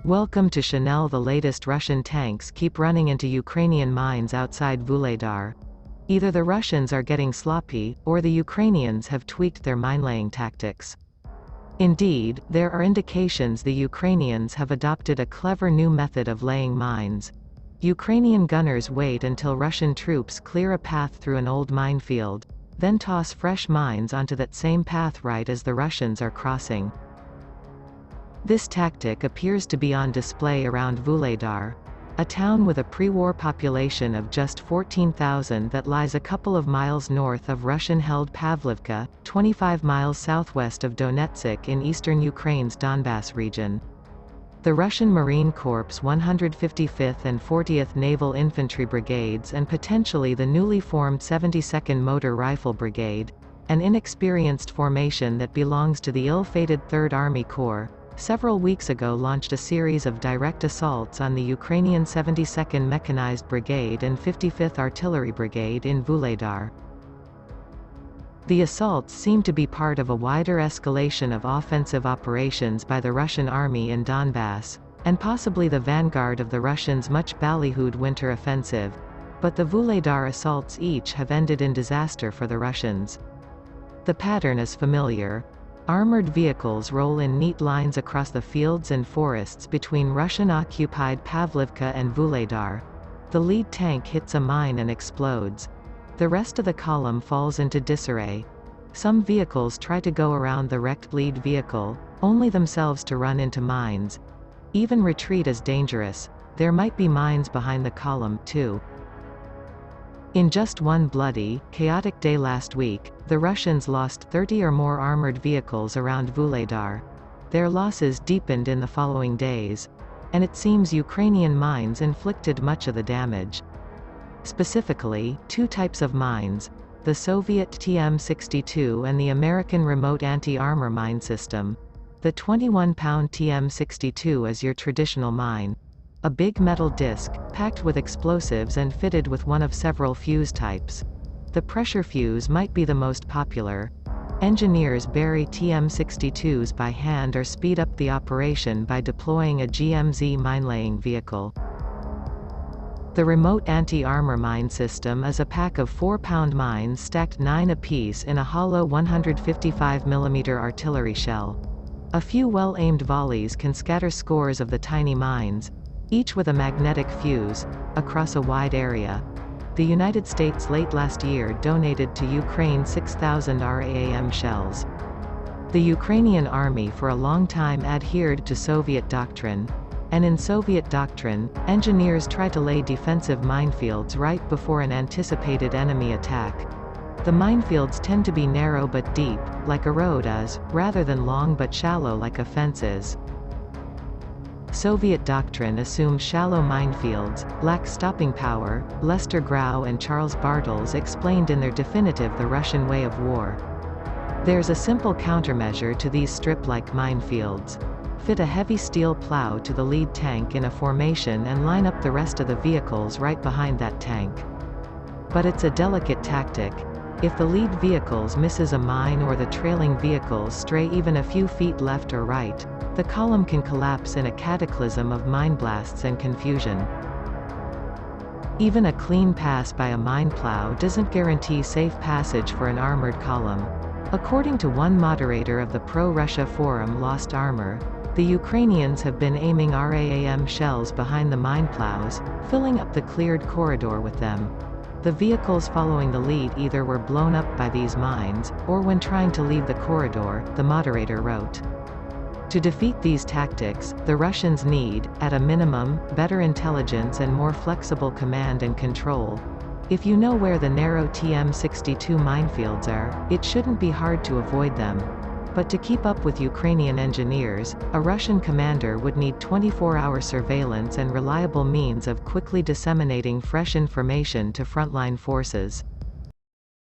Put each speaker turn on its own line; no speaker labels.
Welcome to Chanel. The latest Russian tanks keep running into Ukrainian mines outside Vuhledar. Either the Russians are getting sloppy, or the Ukrainians have tweaked their minelaying tactics. Indeed, there are indications the Ukrainians have adopted a clever new method of laying mines. Ukrainian gunners wait until Russian troops clear a path through an old minefield, then toss fresh mines onto that same path right as the Russians are crossing. This tactic appears to be on display around Vuhledar, a town with a pre-war population of just 14,000 that lies a couple of miles north of Russian-held Pavlivka, 25 miles southwest of Donetsk in eastern Ukraine's Donbass region. The Russian Marine Corps' 155th and 40th Naval Infantry Brigades and potentially the newly formed 72nd Motor Rifle Brigade, an inexperienced formation that belongs to the ill-fated 3rd Army Corps, several weeks ago launched a series of direct assaults on the Ukrainian 72nd Mechanized Brigade and 55th Artillery Brigade in Vuhledar. The assaults seem to be part of a wider escalation of offensive operations by the Russian army in Donbass, and possibly the vanguard of the Russians' much ballyhooed winter offensive, but the Vuhledar assaults each have ended in disaster for the Russians. The pattern is familiar. Armored vehicles roll in neat lines across the fields and forests between Russian-occupied Pavlivka and Vuhledar. The lead tank hits a mine and explodes. The rest of the column falls into disarray. Some vehicles try to go around the wrecked lead vehicle, only themselves to run into mines. Even retreat is dangerous. There might be mines behind the column, too. In just one bloody, chaotic day last week, the Russians lost 30 or more armored vehicles around Vuhledar. Their losses deepened in the following days, and it seems Ukrainian mines inflicted much of the damage. Specifically, two types of mines, the Soviet TM-62 and the American Remote Anti-Armor Mine System. The 21-pound TM-62 is your traditional mine. A big metal disc, packed with explosives and fitted with one of several fuse types. The pressure fuse might be the most popular. Engineers bury TM-62s by hand or speed up the operation by deploying a GMZ minelaying vehicle. The Remote Anti-Armor Mine System is a pack of 4-pound mines stacked 9 apiece in a hollow 155mm artillery shell. A few well-aimed volleys can scatter scores of the tiny mines, each with a magnetic fuse, across a wide area. The United States late last year donated to Ukraine 6,000 RAM shells. The Ukrainian army for a long time adhered to Soviet doctrine. And in Soviet doctrine, engineers try to lay defensive minefields right before an anticipated enemy attack. The minefields tend to be narrow but deep, like a road is, rather than long but shallow like a fence is. Soviet doctrine assumes shallow minefields lack stopping power. Lester Grau and Charles Bartels explained in their definitive The Russian Way of War. There's a simple countermeasure to these strip-like minefields. Fit a heavy steel plow to the lead tank in a formation and line up the rest of the vehicles right behind that tank. But it's a delicate tactic. If the lead vehicles misses a mine or the trailing vehicles stray even a few feet left or right, the column can collapse in a cataclysm of mine blasts and confusion. Even a clean pass by a mine plow doesn't guarantee safe passage for an armored column. According to one moderator of the pro-Russia forum Lost Armor, the Ukrainians have been aiming RAM shells behind the mine plows, filling up the cleared corridor with them. The vehicles following the lead either were blown up by these mines, or when trying to leave the corridor, the moderator wrote. To defeat these tactics, the Russians need, at a minimum, better intelligence and more flexible command and control. If you know where the narrow TM-62 minefields are, it shouldn't be hard to avoid them. But to keep up with Ukrainian engineers, a Russian commander would need 24-hour surveillance and reliable means of quickly disseminating fresh information to frontline forces.